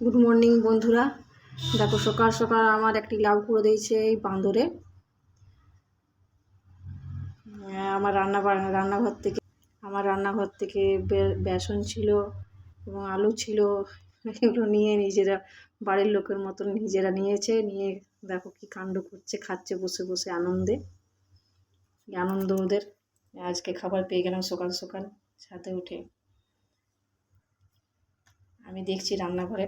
Good morning বন্ধুরা। দেখো সকাল সকাল আমার একটি লাউ করে দিয়েছে এই বান্দরে। আমার রান্নাঘর থেকে বেসন ছিল এবং আলু ছিল, এগুলো নিয়ে নিজেরা বাড়ির লোকের মতন নিজেরা নিয়ে দেখো কি কাণ্ড করছে, খাচ্ছে বসে বসে আনন্দে। আনন্দ ওদের, আজকে খাবার পেয়ে গেলাম সকাল সকাল ছাদে উঠে। আমি দেখছি রান্নাঘরে।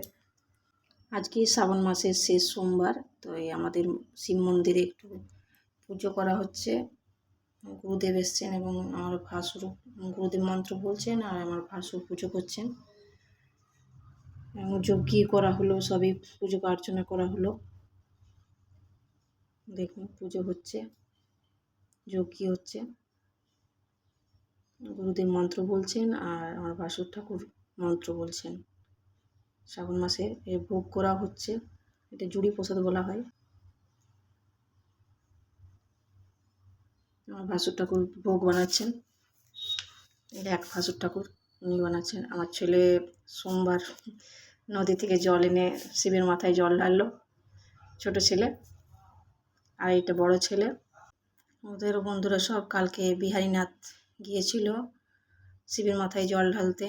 আজকে শ্রাবণ মাসের শেষ সোমবার, তো এই আমাদের শিব মন্দিরে একটু পুজো করা হচ্ছে। গুরুদেব এসছেন এবং আমার ভাসুর গুরুদেব মন্ত্র বলছেন আর আমার ভাসুর পুজো করছেন এবং যজ্ঞ করা হলো, সবই পুজো অর্চনা করা হলো। দেখুন পুজো হচ্ছে, যজ্ঞ হচ্ছে, গুরুদেব মন্ত্র বলছেন আর আমার ভাসুর ঠাকুর মন্ত্র বলছেন। শ্রাবণ মাসে এ ভোগ করা হচ্ছে, এটা জুড়ি প্রসাদ বলা হয়। আমার ভাসুর ঠাকুর ভোগ বানাচ্ছেন, এটা এক ভাসুর ঠাকুর উনি বানাচ্ছেন। আমার ছেলে সোমবার নদী থেকে জল এনে শিবের মাথায় জল ঢাললো, ছোট ছেলে। আর এটা বড় ছেলে। ওদের বন্ধুরা সব কালকে বিহারীনাথ গিয়েছিল শিবের মাথায় জল ঢালতে।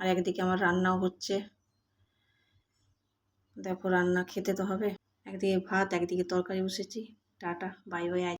আর একদিকে আমার রান্নাও হচ্ছে, দেখো রান্না খেতে তো হবে। একদিকে ভাত, একদিকে তরকারি বসেছি। Tata, bye bye.